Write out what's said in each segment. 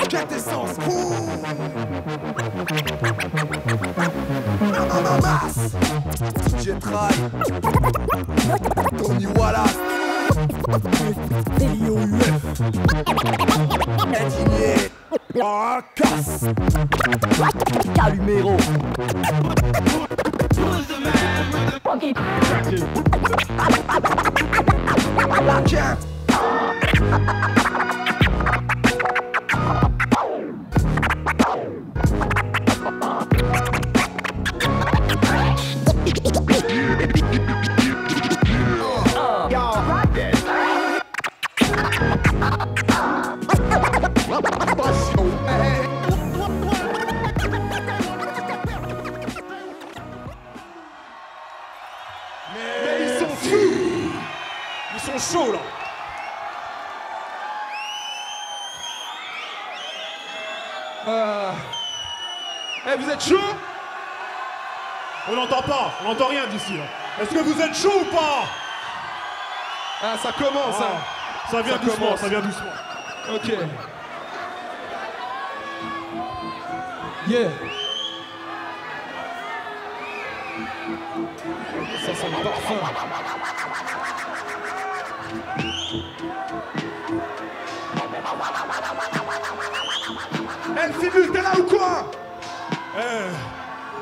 Quête essence, masse, DJ Try, Tony Wallace, Elio UF, Indigné, casse, Caluméro, la quête. Mais ils sont fous. Ils sont chauds là. Vous êtes chaud? On n'entend pas, on n'entend rien d'ici là. Est-ce que vous êtes chaud ou pas? Ah, ça commence, hein. Ça vient doucement, ça vient doucement. Ok. Yeah. Ça sent le parfum. Civil, t'es là ou quoi?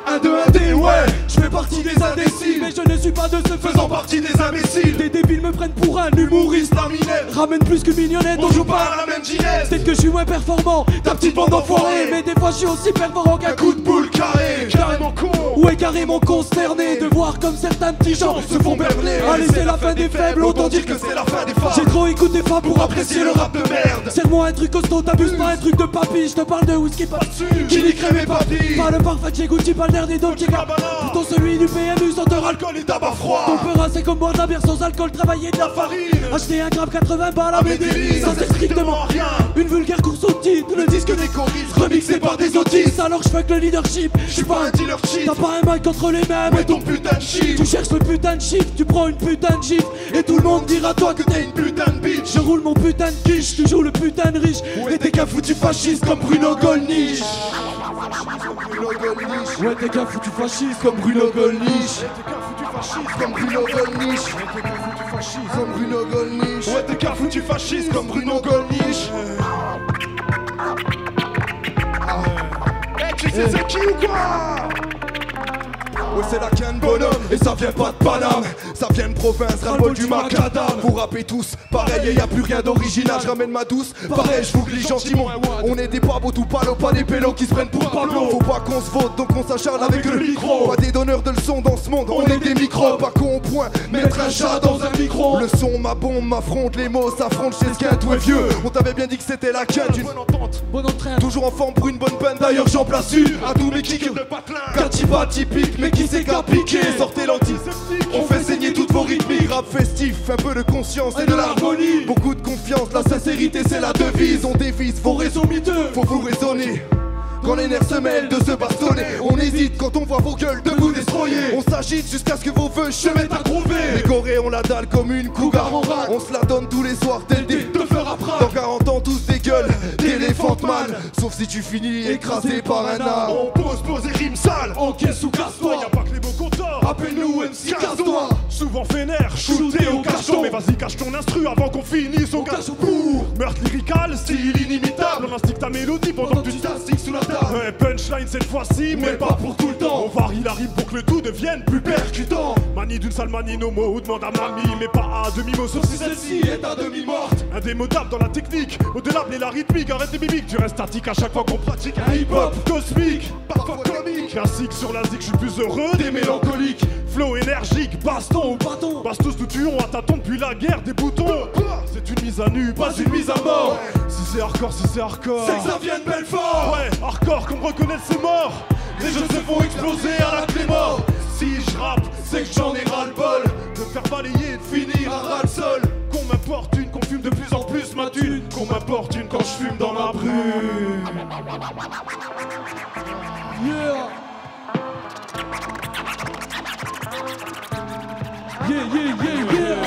1, 2, 1, D, ouais. Je fais partie des indécis, mais je ne suis pas de ceux faisant partie des imbéciles. Des débiles me prennent pour un humoriste terminé. Ramène plus qu'une mignonnette, on joue pas à la même ginette. Peut-être que je suis moins performant, ta petite bande d'enfoirés. Mais des fois je suis aussi performant qu'un coup de boule carré. Carrément con, ouais carrément consterné de voir comme certains petits gens se font berner. Allez c'est la fin des faibles, autant dire que c'est la fin des femmes. J'ai trop écouté femmes pour apprécier le rap de merde. Serre-moi un truc costaud, t'abuses pas un truc de papy. Je te parle de whisky pas dessus, qui dit crème et papy. Pas le parfait chez Gucci, pas le dernier Dolce Gabbana. Plutôt celui du PMU, senteur alcool et tabac froid. Ton peur c'est comme boire de la bière sans alcool, travailler de la farine. Acheter un gramme 80 balles à Medellin, ça c'est strictement rien. Une vulgaire course au titre, le disque des choristes remixé par des autistes. Alors je fuck le leadership, je suis pas un dealer cheat. T'as pas un mic contre les mêmes et ton putain de shit. Tu cherches le putain de chiffre, tu prends une putain de gifle. Et tout le monde dira toi que t'es une putain de bitch. Je roule mon putain de quiche, tu joues le putain de riche. Et t'es qu'un foutu fasciste comme Bruno Gollnisch. Ouais t'es qu'un foutu fasciste comme Bruno Gollnisch. Comme Bruno Gollnisch. Comme Bruno Gollnisch. Ouais t'es qu'un foutu fasciste comme Bruno Gollnisch. Tu sais c'est qui ou quoi? Ouais c'est la canne bonhomme et ça vient pas de Paname. Ça vient de province, ras-le-bol du macadam. Vous rappez tous, pareil et y a plus rien d'original. Je ramène ma douce, pareil je vous glisse gentiment. On est des pabos tout palo, pas des pélos qui se prennent pour Pablo. Faut pas qu'on se vote donc on s'acharne avec le micro. Pas des donneurs de leçons dans ce monde, on est des micros. Pas qu'on point, mettre un chat dans un micro. Le son, ma bombe, m'affronte, les mots s'affrontent chez ce qu'un tout est vieux. On t'avait bien dit que c'était la quête d'une bonne entente, bonne entraîne. Toujours en forme pour une bonne peine, d'ailleurs j'en place une. À tous mes kicks de patelin, Katiba typique, mais qui c'est qu'à piquer. Sortez l'antiseptique, on fait saigner toutes vos rythmiques. Rap festif, un peu de conscience et de l'harmonie. Beaucoup de confiance, la sincérité c'est la devise. On dévise vos raisons miteux, faut vous raisonner. Quand les nerfs se mêlent de se bastonner, on hésite quand on voit vos gueules debout destroyer. On s'agite jusqu'à ce que vos vœux se mettent à groover. Les Corées on la dalle comme une cougar en rade. On se la donne tous les soirs tel des te faire après. Dans 40 ans tous des gueules d'éléphant man. Sauf si tu finis écrasé par un âne. On pose et rime sale. Encaisse ou casse-toi. Y'a pas que les beaux compteurs. Appelle-nous MC casse-toi. Souvent vénère, shooté au cachot. Mais vas-y cache ton instru avant qu'on finisse au cache pour. Meurtre lyrical, style inimitable. On instique ta mélodie pendant que tu t'astiques sous la table. Ouais, punchline cette fois-ci, mais pas pour tout le temps. On varie la rime pour que le tout devienne plus percutant. Manie d'une sale manie nomo, demande à mamie, mais pas à demi-mot, sauf si celle-ci est à demi-morte. Indémodable dans la technique, au-delà et la rythmique, arrête tes mimiques, tu restes statique à chaque fois qu'on pratique un hip-hop cosmique, parfois comique. Classique sur la zik, je suis plus heureux des mélancoliques. Flow énergique, baston ou bâton. Bastos nous tuons à tâtons depuis la guerre des boutons. C'est une mise à nu, pas une mise à mort. Si c'est hardcore, c'est que ça vient de Belfort. Ouais, hardcore, qu'on me reconnaisse c'est mort. Les jeux se font exploser à la clé mort. Si je rappe, c'est que j'en ai ras-le-bol de me faire balayer et de finir à ras le sol. Qu'on m'apporte une, qu'on fume de plus en plus ma thune. Qu'on m'apporte une quand je fume dans ma brume. Yeah. Yeah, yeah, yeah, yeah.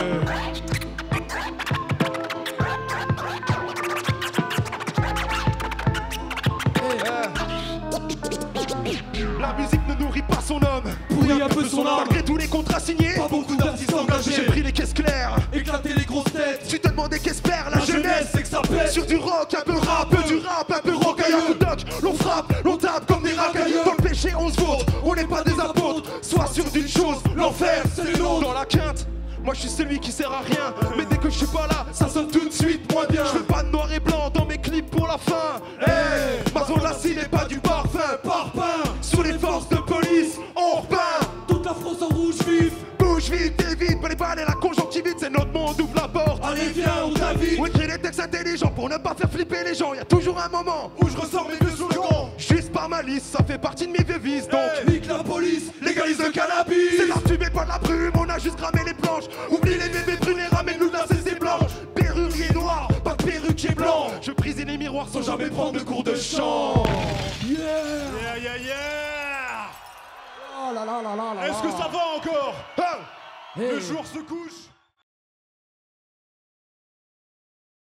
pris un peu son âme. Malgré tous les contrats signés, Pas beaucoup d'artistes engagés. j'ai pris les caisses claires. Éclater les grosses têtes. Tu te demandais qu'espère la jeunesse. c'est que ça pète. Sur du rock, un peu rap, du rap, un peu rocailleux. Doc, l'on frappe, l'on tape comme des racailleux. Dans le péché, on se vautre, on n'est pas des apôtres. Sois sûr d'une chose, l'enfer, c'est le nôtre. Dans la quinte, moi je suis celui qui sert à rien. Mais dès que je suis pas là, ça sonne tout de suite moins bien. Je veux pas de noir et blanc dans mes clips pour la fin. Hey, ma zone la cible n'est pas du parfum. Parpaing, sous les forces de police, on repeint. Toute la France en rouge vif. Bouge vite, évite, pas les balles et la conjonctivite, c'est notre monde, ouvre la porte. Allez viens, on t'invite. On écrit des textes intelligents pour ne pas faire flipper les gens. Y'a toujours un moment Où je ressors mes vieux slogans. juste par malice, ça fait partie de mes vieux vices. Donc Nique la police, légalise le cannabis. c'est la fumée, pas de la brume, on a juste cramé les planches. Oublie les bébés brûlés, ramène-nous de la CC blanche. Perruquier noir, pas de perruquier blanc. Je brisais les miroirs sans jamais prendre de cours de chant. Yeah. Yeah, yeah, yeah. Oh là là là là là. Est-ce que ça va encore hein? Hey. Le jour se couche.